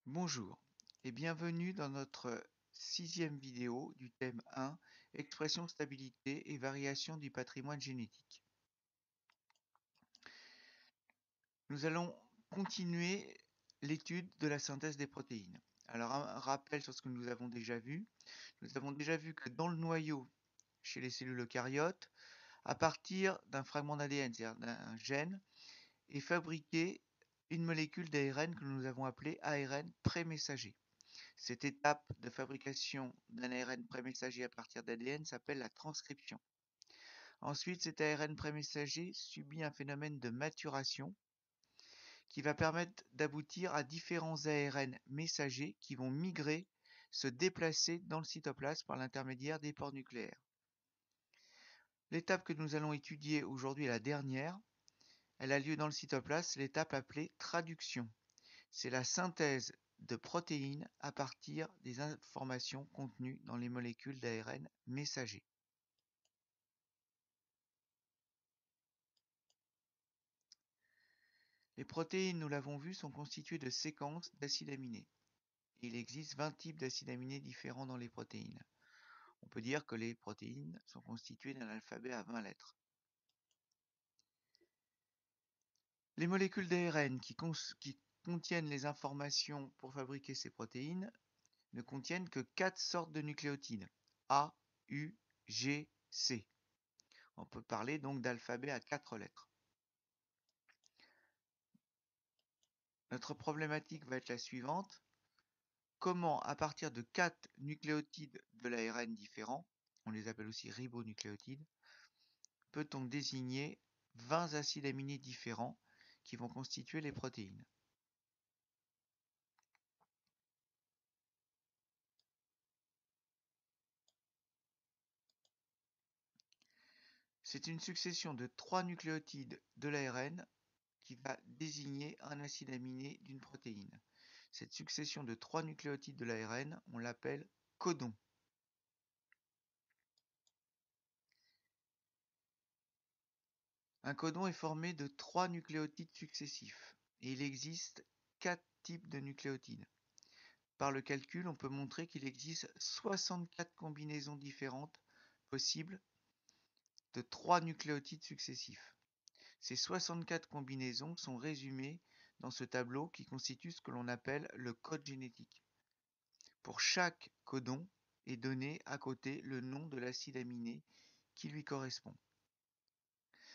Bonjour et bienvenue dans notre 6e vidéo du thème 1, expression, stabilité et variation du patrimoine génétique. Nous allons continuer l'étude de la synthèse des protéines. Alors un rappel sur ce que nous avons déjà vu. Nous avons déjà vu que dans le noyau, chez les cellules eucaryotes, à partir d'un fragment d'ADN, c'est-à-dire d'un gène, est fabriquée une molécule d'ARN que nous avons appelée ARN prémessager. Cette étape de fabrication d'un ARN prémessager à partir d'ADN s'appelle la transcription. Ensuite, cet ARN prémessager subit un phénomène de maturation qui va permettre d'aboutir à différents ARN messagers qui vont migrer, se déplacer dans le cytoplasme par l'intermédiaire des pores nucléaires. L'étape que nous allons étudier aujourd'hui est la dernière. Elle a lieu dans le cytoplasme, c'est l'étape appelée traduction. C'est la synthèse de protéines à partir des informations contenues dans les molécules d'ARN messagers. Les protéines, nous l'avons vu, sont constituées de séquences d'acides aminés. Il existe 20 types d'acides aminés différents dans les protéines. On peut dire que les protéines sont constituées d'un alphabet à 20 lettres. Les molécules d'ARN qui contiennent les informations pour fabriquer ces protéines ne contiennent que 4 sortes de nucléotides, A, U, G, C. On peut parler donc d'alphabet à 4 lettres. Notre problématique va être la suivante. Comment, à partir de 4 nucléotides de l'ARN différents, on les appelle aussi ribonucléotides, peut-on désigner 20 acides aminés différents qui vont constituer les protéines? C'est une succession de 3 nucléotides de l'ARN qui va désigner un acide aminé d'une protéine. Cette succession de 3 nucléotides de l'ARN, on l'appelle codon. Un codon est formé de 3 nucléotides successifs et il existe 4 types de nucléotides. Par le calcul, on peut montrer qu'il existe 64 combinaisons différentes possibles de 3 nucléotides successifs. Ces 64 combinaisons sont résumées dans ce tableau qui constitue ce que l'on appelle le code génétique. Pour chaque codon est donné à côté le nom de l'acide aminé qui lui correspond.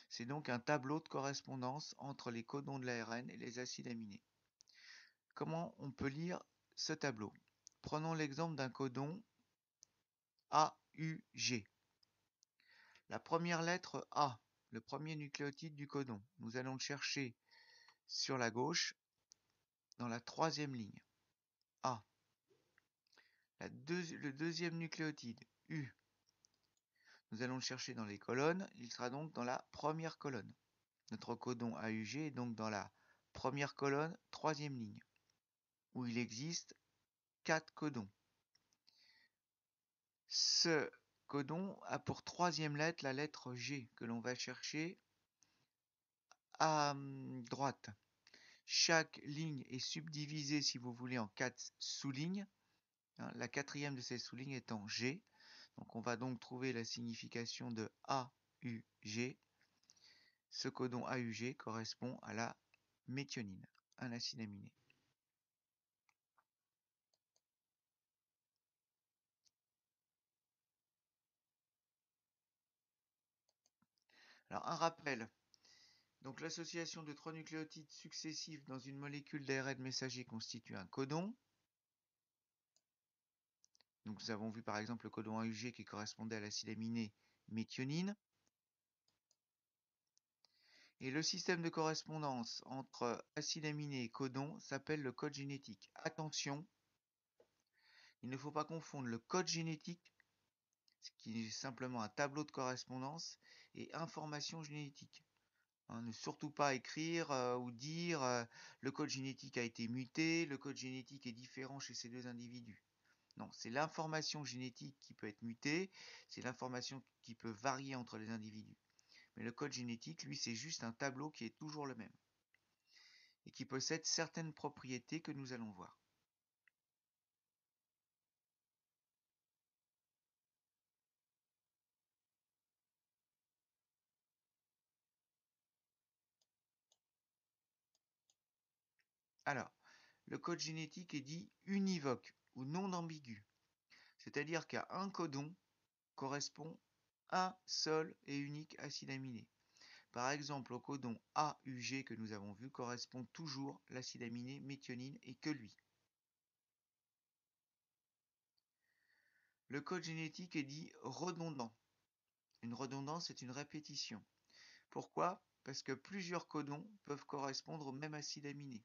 C'est donc un tableau de correspondance entre les codons de l'ARN et les acides aminés. Comment on peut lire ce tableau? Prenons l'exemple d'un codon AUG. La première lettre A, le premier nucléotide du codon, nous allons le chercher sur la gauche dans la 3e ligne. A. Le deuxième nucléotide, U. Nous allons le chercher dans les colonnes, il sera donc dans la première colonne. Notre codon AUG est donc dans la première colonne, 3e ligne, où il existe 4 codons. Ce codon a pour 3e lettre la lettre G que l'on va chercher à droite. Chaque ligne est subdivisée, si vous voulez, en 4 sous-lignes. La 4e de ces sous-lignes étant G. Donc on va donc trouver la signification de AUG. Ce codon AUG correspond à la méthionine, un acide aminé. Alors un rappel. Donc l'association de 3 nucléotides successifs dans une molécule d'ARN messager constitue un codon. Donc nous avons vu par exemple le codon AUG qui correspondait à l'acide aminé méthionine. Et le système de correspondance entre acide aminé et codon s'appelle le code génétique. Attention, il ne faut pas confondre le code génétique, qui est simplement un tableau de correspondance, et information génétique. Ne surtout pas écrire ou dire le code génétique a été muté, le code génétique est différent chez ces deux individus. Non, c'est l'information génétique qui peut être mutée, c'est l'information qui peut varier entre les individus. Mais le code génétique, lui, c'est juste un tableau qui est toujours le même et qui possède certaines propriétés que nous allons voir. Alors, le code génétique est dit univoque ou non ambigu, c'est-à-dire qu'à un codon correspond un seul et unique acide aminé. Par exemple, au codon AUG que nous avons vu correspond toujours l'acide aminé méthionine et que lui. Le code génétique est dit redondant. Une redondance est une répétition. Pourquoi? Parce que plusieurs codons peuvent correspondre au même acide aminé.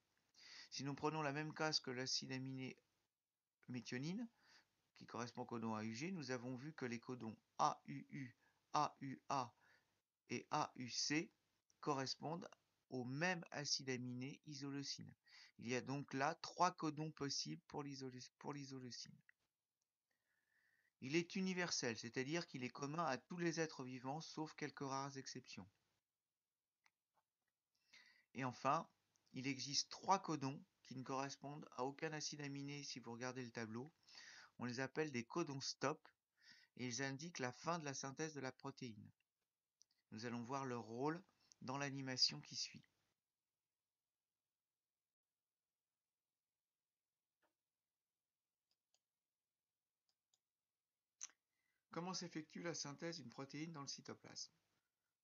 Si nous prenons la même case que l'acide aminé méthionine, qui correspond au codon AUG, nous avons vu que les codons AUU, AUA et AUC correspondent au même acide aminé isoleucine. Il y a donc là 3 codons possibles pour l'isoleucine. Il est universel, c'est-à-dire qu'il est commun à tous les êtres vivants sauf quelques rares exceptions. Et enfin, il existe 3 codons qui ne correspondent à aucun acide aminé si vous regardez le tableau. On les appelle des codons stop et ils indiquent la fin de la synthèse de la protéine. Nous allons voir leur rôle dans l'animation qui suit. Comment s'effectue la synthèse d'une protéine dans le cytoplasme?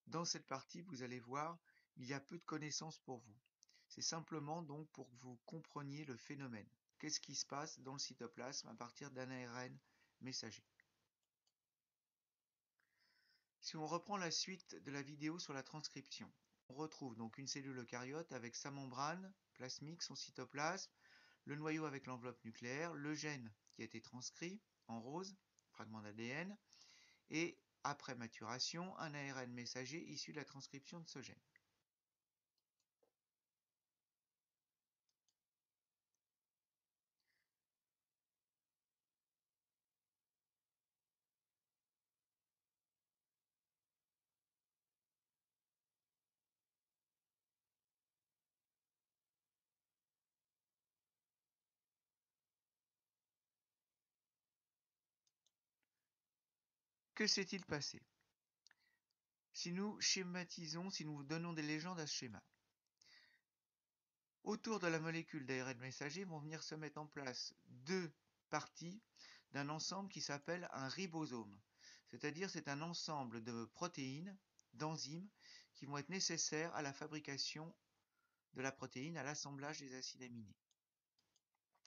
Dans cette partie, vous allez voir, il y a peu de connaissances pour vous. C'est simplement donc pour que vous compreniez le phénomène. Qu'est-ce qui se passe dans le cytoplasme à partir d'un ARN messager? Si on reprend la suite de la vidéo sur la transcription, on retrouve donc une cellule eucaryote avec sa membrane plasmique, son cytoplasme, le noyau avec l'enveloppe nucléaire, le gène qui a été transcrit en rose, fragment d'ADN, et après maturation, un ARN messager issu de la transcription de ce gène. Que s'est-il passé? Si nous schématisons, si nous donnons des légendes à ce schéma, autour de la molécule d'ARN messager vont venir se mettre en place deux parties d'un ensemble qui s'appelle un ribosome. C'est-à-dire c'est un ensemble de protéines, d'enzymes, qui vont être nécessaires à la fabrication de la protéine, à l'assemblage des acides aminés.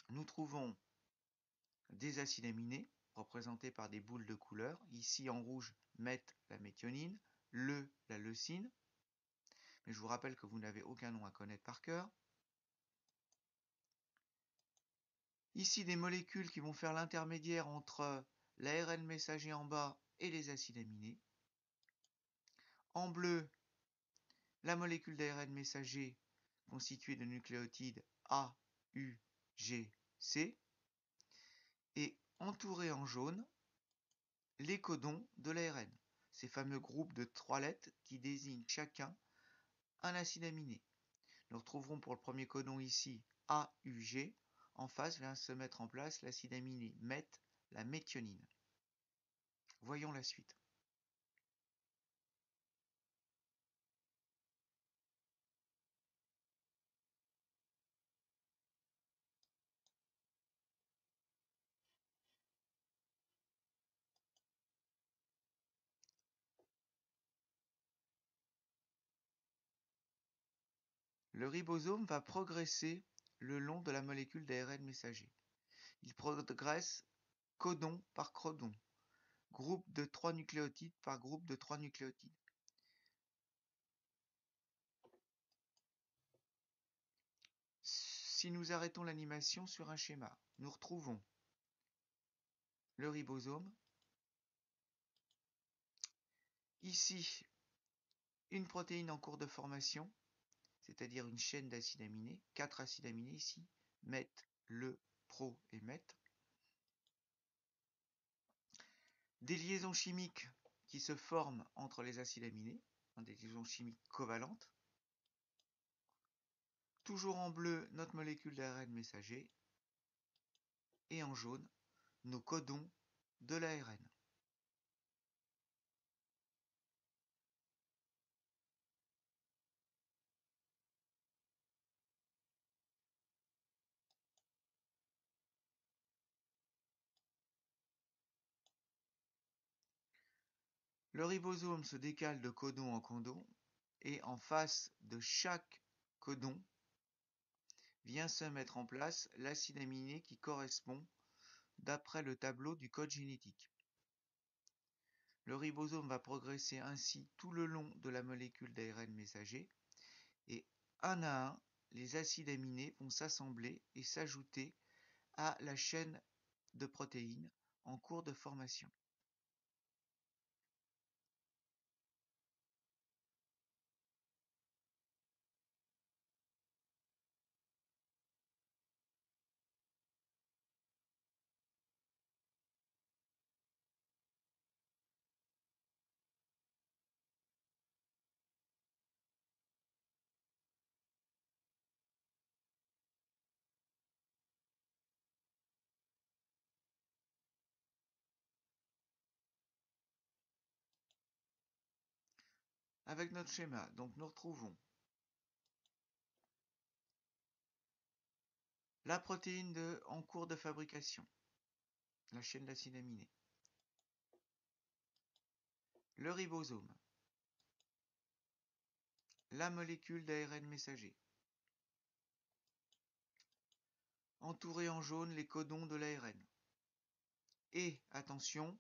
Nous trouvons des acides aminés représentés par des boules de couleur. Ici en rouge, la méthionine, la leucine. Mais je vous rappelle que vous n'avez aucun nom à connaître par cœur. Ici, des molécules qui vont faire l'intermédiaire entre l'ARN messager en bas et les acides aminés. En bleu, la molécule d'ARN messager constituée de nucléotides A, U, G, C. Et entouré en jaune, les codons de l'ARN. Ces fameux groupes de 3 lettres qui désignent chacun un acide aminé. Nous retrouverons pour le premier codon ici AUG. En face vient se mettre en place l'acide aminé MET, la méthionine. Voyons la suite. Le ribosome va progresser le long de la molécule d'ARN messager. Il progresse codon par codon, groupe de 3 nucléotides par groupe de 3 nucléotides. Si nous arrêtons l'animation sur un schéma, nous retrouvons le ribosome. Ici, une protéine en cours de formation, c'est-à-dire une chaîne d'acides aminés, 4 acides aminés ici, MET, LE, PRO et MET. Des liaisons chimiques qui se forment entre les acides aminés, des liaisons chimiques covalentes. Toujours en bleu, notre molécule d'ARN messager. Et en jaune, nos codons de l'ARN. Le ribosome se décale de codon en codon et en face de chaque codon vient se mettre en place l'acide aminé qui correspond d'après le tableau du code génétique. Le ribosome va progresser ainsi tout le long de la molécule d'ARN messager et un à un, les acides aminés vont s'assembler et s'ajouter à la chaîne de protéines en cours de formation. Avec notre schéma, donc nous retrouvons la protéine en cours de fabrication, la chaîne d'acides aminés, le ribosome, la molécule d'ARN messager, entouré en jaune les codons de l'ARN. Et attention,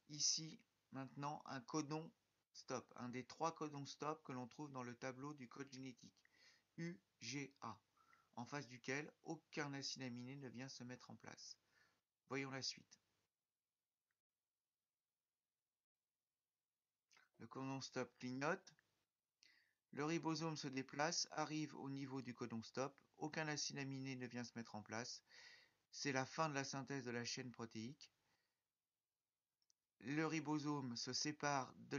ici maintenant un codon stop, un des 3 codons stop que l'on trouve dans le tableau du code génétique, UGA, en face duquel aucun acide aminé ne vient se mettre en place. Voyons la suite. Le codon stop clignote, le ribosome se déplace, arrive au niveau du codon stop, aucun acide aminé ne vient se mettre en place. C'est la fin de la synthèse de la chaîne protéique. Le ribosome se sépare de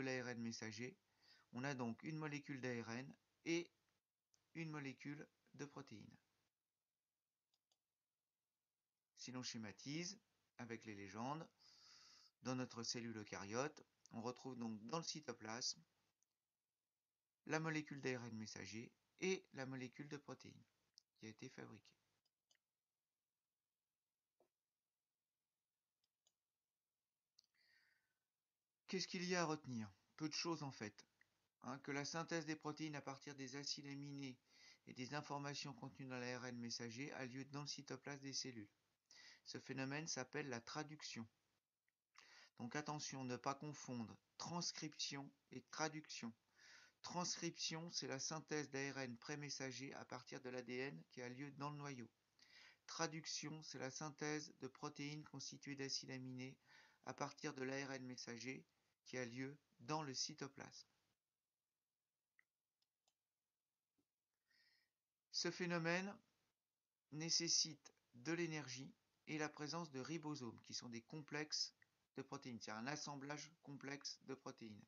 l'ARN messager. On a donc une molécule d'ARN et une molécule de protéine. Si l'on schématise avec les légendes, dans notre cellule eucaryote, on retrouve donc dans le cytoplasme la molécule d'ARN messager et la molécule de protéine qui a été fabriquée. Qu'est-ce qu'il y a à retenir? Peu de choses en fait. Que la synthèse des protéines à partir des acides aminés et des informations contenues dans l'ARN messager a lieu dans le cytoplasme des cellules. Ce phénomène s'appelle la traduction. Donc attention, ne pas confondre transcription et traduction. Transcription, c'est la synthèse d'ARN pré-messager à partir de l'ADN qui a lieu dans le noyau. Traduction, c'est la synthèse de protéines constituées d'acides aminés à partir de l'ARN messager qui a lieu dans le cytoplasme. Ce phénomène nécessite de l'énergie et la présence de ribosomes qui sont des complexes de protéines, c'est un assemblage complexe de protéines.